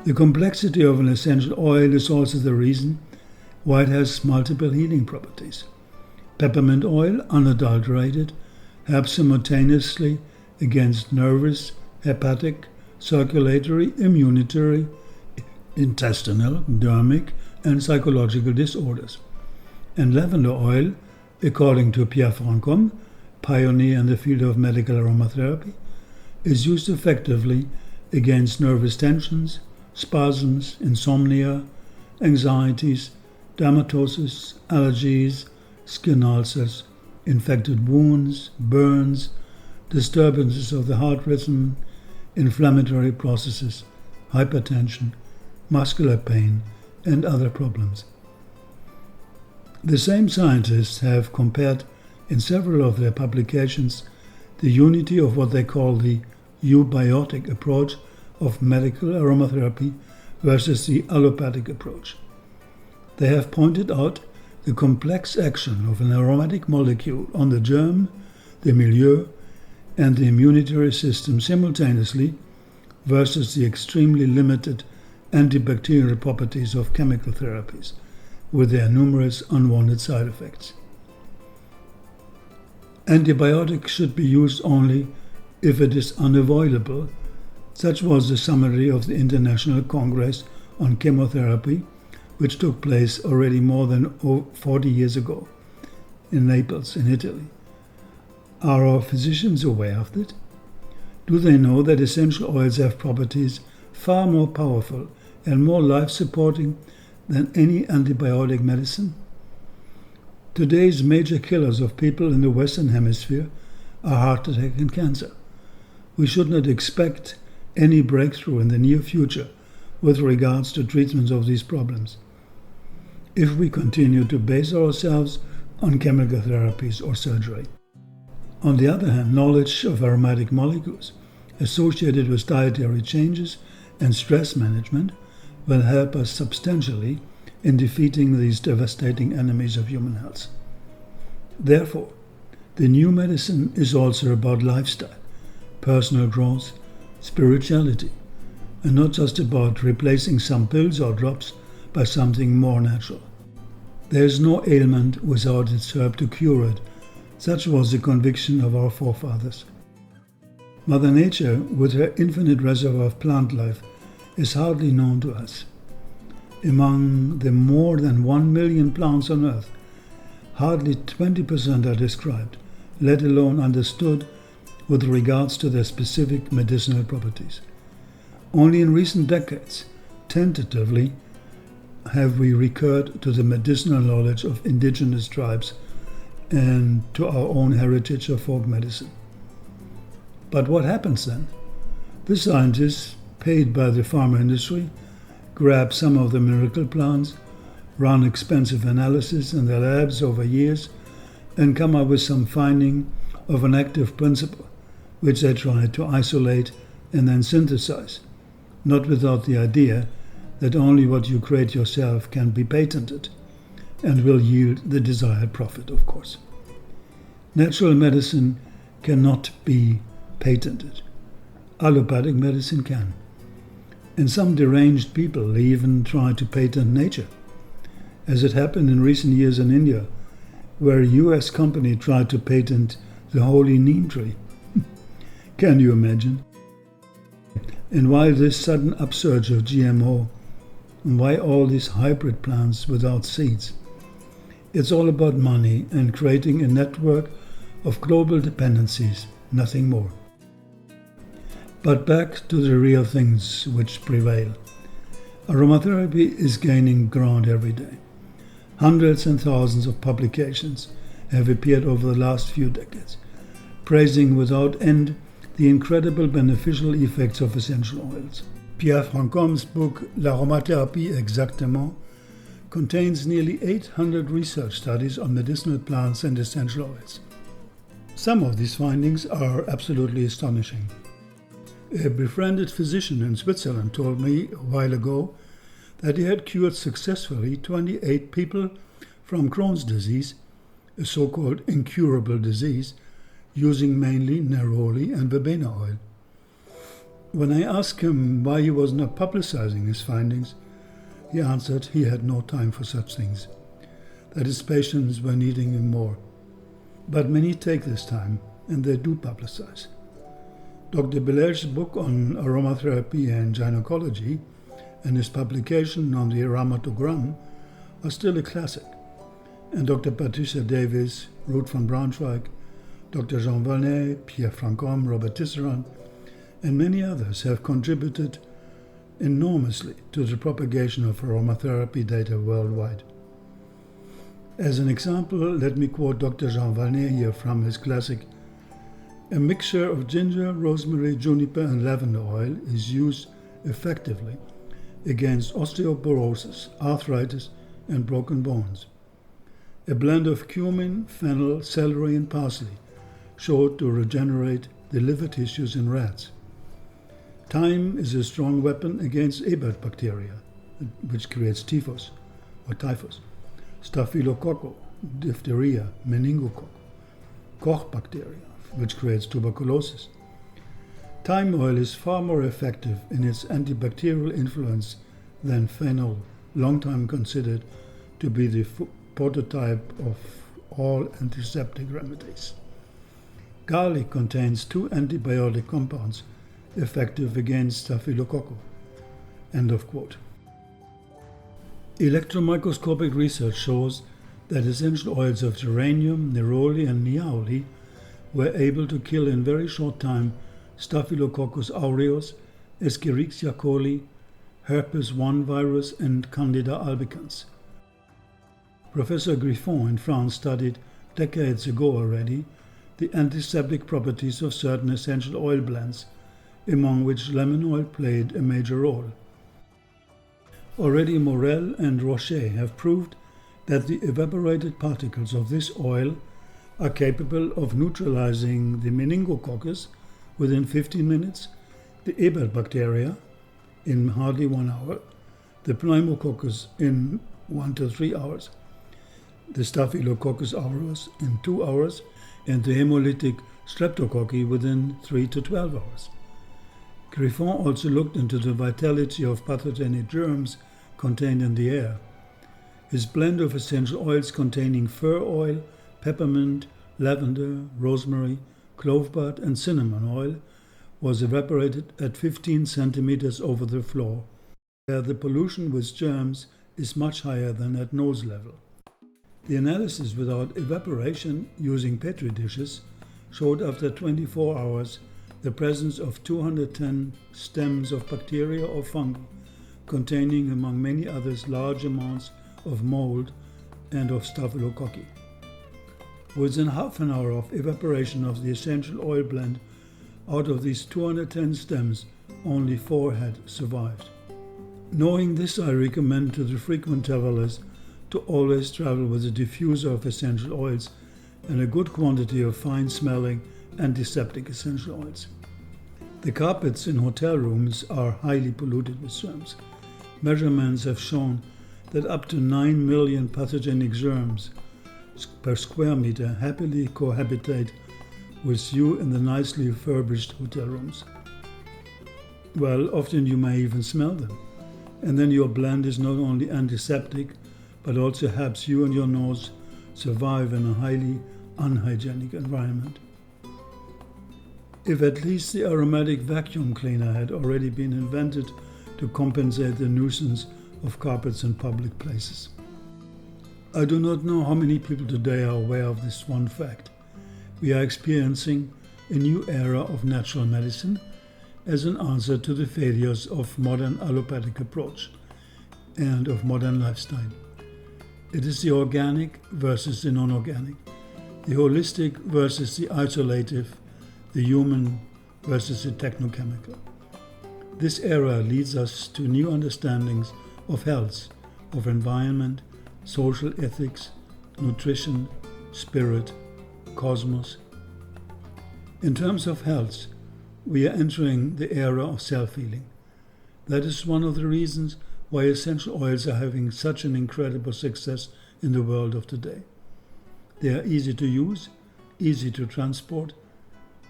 The complexity of an essential oil is also the reason why it has multiple healing properties. Peppermint oil, unadulterated, helps simultaneously against nervous, hepatic, circulatory, immunitary, intestinal, dermic, and psychological disorders. And lavender oil, according to Pierre Franchomme, pioneer in the field of medical aromatherapy, is used effectively against nervous tensions, spasms, insomnia, anxieties, dermatosis, allergies, skin ulcers, infected wounds, burns, disturbances of the heart rhythm, inflammatory processes, hypertension, muscular pain, and other problems. The same scientists have compared in several of their publications the unity of what they call the eubiotic approach of medical aromatherapy versus the allopathic approach. They have pointed out the complex action of an aromatic molecule on the germ, the milieu, and the immunitary system simultaneously versus the extremely limited antibacterial properties of chemical therapies, with their numerous unwanted side effects. Antibiotics should be used only if it is unavoidable. Such was the summary of the International Congress on Chemotherapy, which took place already more than 40 years ago in Naples, in Italy. Are our physicians aware of it? Do they know that essential oils have properties far more powerful and more life-supporting than any antibiotic medicine? Today's major killers of people in the Western Hemisphere are heart attack and cancer. We should not expect any breakthrough in the near future with regards to treatments of these problems if we continue to base ourselves on chemical therapies or surgery. On the other hand, knowledge of aromatic molecules associated with dietary changes and stress management will help us substantially in defeating these devastating enemies of human health. Therefore, the new medicine is also about lifestyle, personal growth, spirituality, and not just about replacing some pills or drops by something more natural. There is no ailment without its herb to cure it. Such was the conviction of our forefathers. Mother Nature, with her infinite reservoir of plant life, is hardly known to us. Among the more than 1 million plants on Earth, hardly 20% are described, let alone understood with regards to their specific medicinal properties. Only in recent decades, tentatively, have we recurred to the medicinal knowledge of indigenous tribes and to our own heritage of folk medicine. But what happens then? The scientists, paid by the pharma industry, grab some of the miracle plants, run expensive analysis in their labs over years, and come up with some finding of an active principle, which they try to isolate and then synthesize, not without the idea that only what you create yourself can be patented and will yield the desired profit, of course. Natural medicine cannot be patented. Allopathic medicine can. And some deranged people even try to patent nature, as it happened in recent years in India, where a US company tried to patent the holy neem tree. Can you imagine? And why this sudden upsurge of GMO? And why all these hybrid plants without seeds? It's all about money and creating a network of global dependencies, nothing more. But back to the real things which prevail. Aromatherapy is gaining ground every day. Hundreds and thousands of publications have appeared over the last few decades, praising without end the incredible beneficial effects of essential oils. Pierre Franchomme's book L'Aromatherapy Exactement contains nearly 800 research studies on medicinal plants and essential oils. Some of these findings are absolutely astonishing. A befriended physician in Switzerland told me a while ago that he had cured successfully 28 people from Crohn's disease, a so-called incurable disease, using mainly neroli and verbena oil. When I asked him why he was not publicizing his findings, he answered he had no time for such things, that his patients were needing him more. But many take this time, and they do publicize. Dr. Belaire's book on aromatherapy and gynecology and his publication on the aromatogram are still a classic. And Dr. Patricia Davis, Ruth von Braunschweig, Dr. Jean Valnet, Pierre Francom, Robert Tisserand, and many others have contributed enormously to the propagation of aromatherapy data worldwide. As an example, let me quote Dr. Jean Valnet here from his classic: "A mixture of ginger, rosemary, juniper, and lavender oil is used effectively against osteoporosis, arthritis, and broken bones. A blend of cumin, fennel, celery, and parsley showed to regenerate the liver tissues in rats. Thyme is a strong weapon against Ebert bacteria, which creates typhus or typhus, staphylococcal, diphtheria, meningococcus, Koch bacteria, which creates tuberculosis. Thyme oil is far more effective in its antibacterial influence than fennel, long time considered to be the prototype of all antiseptic remedies. Garlic contains 2 antibiotic compounds effective against staphylococcus." End of quote. Electromicroscopic research shows that essential oils of geranium, neroli, and niaoli were able to kill in very short time Staphylococcus aureus, Escherichia coli, herpes 1 virus, and Candida albicans. Professor Griffon in France studied decades ago already the antiseptic properties of certain essential oil blends, among which lemon oil played a major role. Already Morel and Rocher have proved that the evaporated particles of this oil are capable of neutralizing the meningococcus within 15 minutes, the Ebert bacteria in hardly 1 hour, the pneumococcus in 1 to 3 hours, the Staphylococcus aureus in 2 hours, and the hemolytic streptococci within 3 to 12 hours. Griffon also looked into the vitality of pathogenic germs contained in the air. His blend of essential oils containing fir oil, peppermint, lavender, rosemary, clovebud, and cinnamon oil was evaporated at 15 centimeters over the floor, where the pollution with germs is much higher than at nose level. The analysis without evaporation using petri dishes showed after 24 hours the presence of 210 stems of bacteria or fungi containing, among many others, large amounts of mold and of staphylococci. Within half an hour of evaporation of the essential oil blend, out of these 210 stems, only 4 had survived. Knowing this, I recommend to the frequent travelers to always travel with a diffuser of essential oils and a good quantity of fine-smelling antiseptic essential oils. The carpets in hotel rooms are highly polluted with germs. Measurements have shown that up to 9 million pathogenic germs per square meter happily cohabitate with you in the nicely furnished hotel rooms. Well, often you may even smell them. And then your blend is not only antiseptic, but also helps you and your nose survive in a highly unhygienic environment. If at least the aromatic vacuum cleaner had already been invented to compensate the nuisance of carpets in public places. I do not know how many people today are aware of this one fact. We are experiencing a new era of natural medicine as an answer to the failures of modern allopathic approach and of modern lifestyle. It is the organic versus the non-organic, the holistic versus the isolative, the human versus the technochemical. This era leads us to new understandings of health, of environment, social ethics, nutrition, spirit, cosmos. In terms of health, we are entering the era of self-healing. That is one of the reasons why essential oils are having such an incredible success in the world of today. They are easy to use, easy to transport,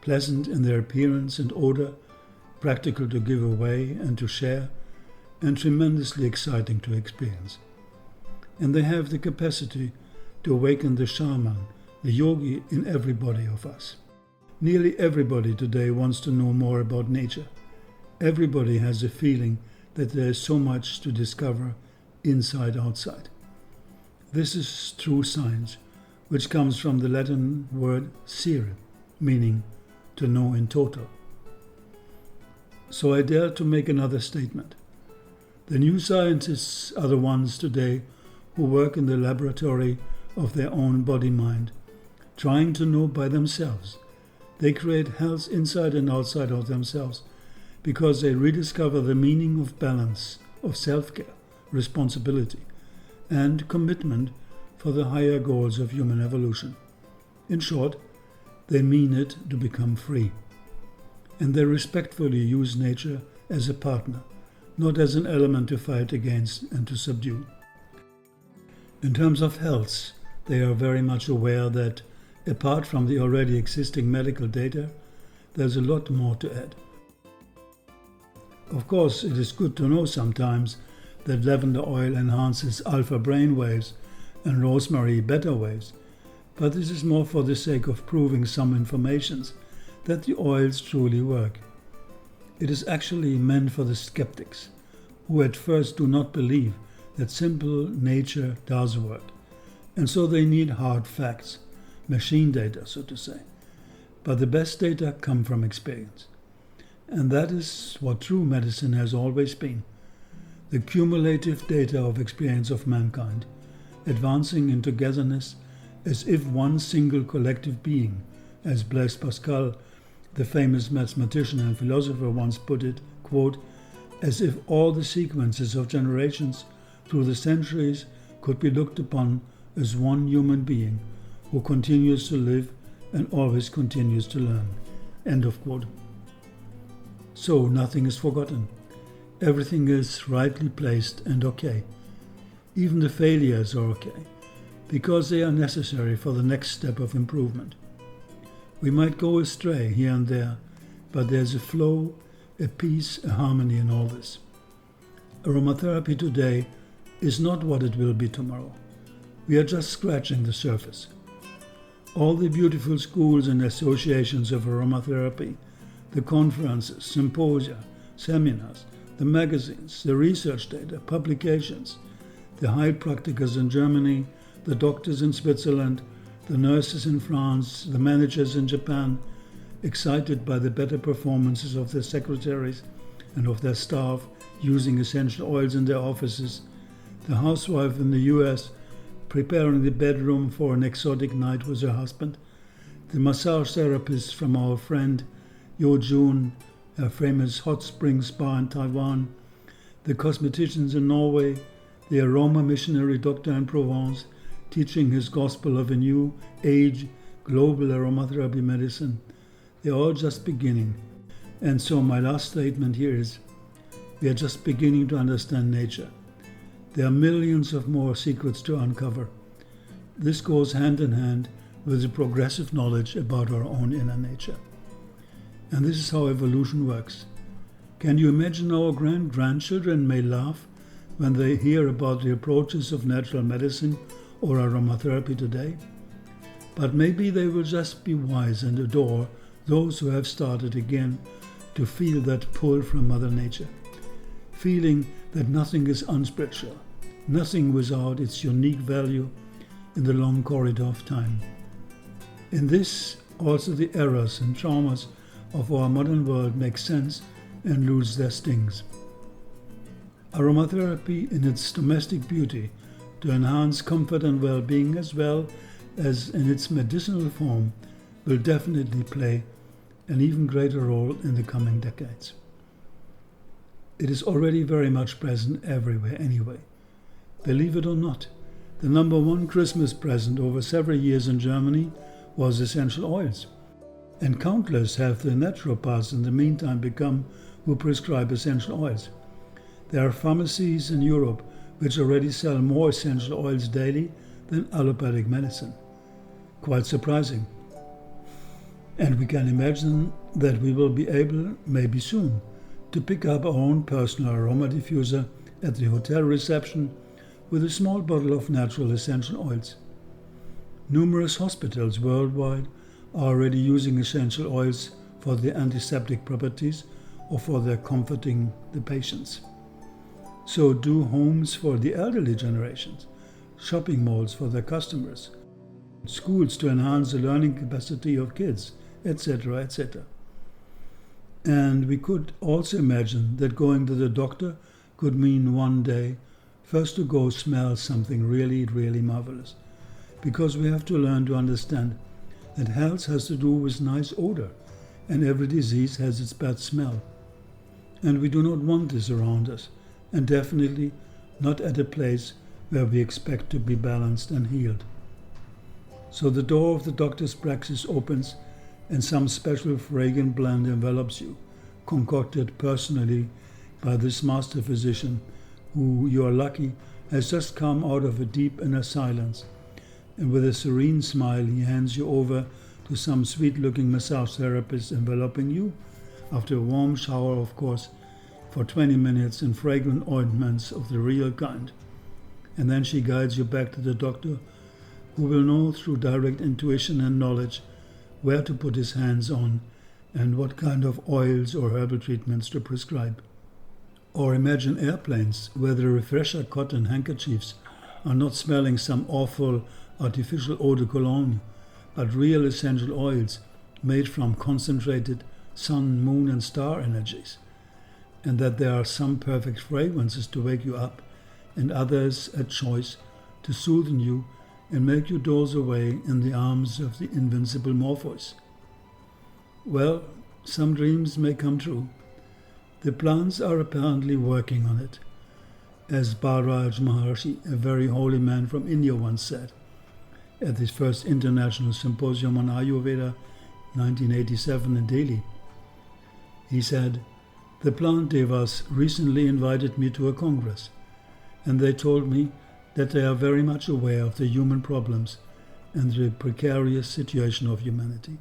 pleasant in their appearance and odor, practical to give away and to share, and tremendously exciting to experience. And they have the capacity to awaken the shaman, the yogi in everybody of us. Nearly everybody today wants to know more about nature. Everybody has a feeling that there is so much to discover inside, outside. This is true science, which comes from the Latin word sire, meaning to know in total. So I dare to make another statement. The new scientists are the ones today who work in the laboratory of their own body-mind, trying to know by themselves. They create health inside and outside of themselves because they rediscover the meaning of balance, of self-care, responsibility, and commitment for the higher goals of human evolution. In short, they mean it to become free. And they respectfully use nature as a partner, not as an element to fight against and to subdue. In terms of health, they are very much aware that, apart from the already existing medical data, there's a lot more to add. Of course, it is good to know sometimes that lavender oil enhances alpha brain waves and rosemary beta waves, but this is more for the sake of proving some informations that the oils truly work. It is actually meant for the skeptics, who at first do not believe that simple nature does work, and so they need hard facts, machine data, so to say. But the best data come from experience. And that is what true medicine has always been. The cumulative data of experience of mankind, advancing in togetherness as if one single collective being, as Blaise Pascal, the famous mathematician and philosopher, once put it, quote, as if all the sequences of generations through the centuries could be looked upon as one human being who continues to live and always continues to learn. End of quote. So nothing is forgotten. Everything is rightly placed and okay. Even the failures are okay, because they are necessary for the next step of improvement. We might go astray here and there, but there's a flow, a peace, a harmony in all this. Aromatherapy today is not what it will be tomorrow. We are just scratching the surface. All the beautiful schools and associations of aromatherapy, the conferences, symposia, seminars, the magazines, the research data, publications, the Heilpraktikers in Germany, the doctors in Switzerland, the nurses in France, the managers in Japan, excited by the better performances of their secretaries and of their staff using essential oils in their offices, the housewife in the US preparing the bedroom for an exotic night with her husband, the massage therapist from our friend Yo Jun, a famous hot spring spa in Taiwan, the cosmeticians in Norway, the aroma missionary doctor in Provence, teaching his gospel of a new age global aromatherapy medicine. They're all just beginning. And so my last statement here is, we are just beginning to understand nature. There are millions of more secrets to uncover. This goes hand in hand with the progressive knowledge about our own inner nature. And this is how evolution works. Can you imagine our grandchildren may laugh when they hear about the approaches of natural medicine or aromatherapy today? But maybe they will just be wise and adore those who have started again to feel that pull from Mother Nature, feeling that nothing is unspiritual, nothing without its unique value in the long corridor of time. In this, also the errors and traumas of our modern world make sense and lose their stings. Aromatherapy in its domestic beauty to enhance comfort and well-being as well as in its medicinal form will definitely play an even greater role in the coming decades. It is already very much present everywhere anyway. Believe it or not, the number one Christmas present over several years in Germany was essential oils. And countless have the naturopaths in the meantime become who prescribe essential oils. There are pharmacies in Europe which already sell more essential oils daily than allopathic medicine. Quite surprising. And we can imagine that we will be able, maybe soon, to pick up our own personal aroma diffuser at the hotel reception with a small bottle of natural essential oils. Numerous hospitals worldwide are already using essential oils for their antiseptic properties or for their comforting the patients. So do homes for the elderly generations, shopping malls for their customers, schools to enhance the learning capacity of kids, etc., etc. And we could also imagine that going to the doctor could mean one day first to go smell something really, really marvelous. Because we have to learn to understand that health has to do with nice odor, and every disease has its bad smell. And we do not want this around us, and definitely not at a place where we expect to be balanced and healed. So the door of the doctor's praxis opens, and some special fragrant blend envelops you, concocted personally by this master physician, who, you are lucky, has just come out of a deep inner silence, and with a serene smile he hands you over to some sweet-looking massage therapist enveloping you, after a warm shower, of course, for 20 minutes in fragrant ointments of the real kind. And then she guides you back to the doctor, who will know through direct intuition and knowledge where to put his hands on and what kind of oils or herbal treatments to prescribe. Or imagine airplanes where the refresher cotton handkerchiefs are not smelling some awful artificial eau de cologne, but real essential oils made from concentrated sun, moon and star energies, and that there are some perfect fragrances to wake you up and others at choice to soothe you and make you doze away in the arms of the invincible Morpheus. Well, some dreams may come true. The plants are apparently working on it. As Bharaj Maharshi, a very holy man from India, once said at his first international symposium on Ayurveda, 1987 in Delhi. He said, "The plant devas recently invited me to a congress, and they told me that they are very much aware of the human problems and the precarious situation of humanity.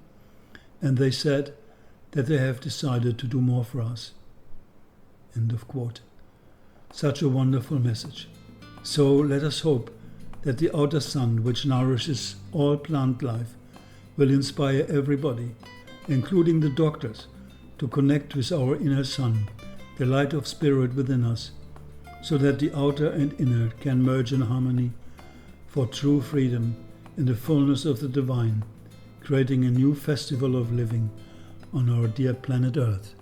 And they said that they have decided to do more for us." End of quote. Such a wonderful message. So let us hope that the outer sun, which nourishes all plant life, will inspire everybody, including the doctors, to connect with our inner sun, the light of spirit within us, so that the outer and inner can merge in harmony for true freedom in the fullness of the divine, creating a new festival of living on our dear planet Earth.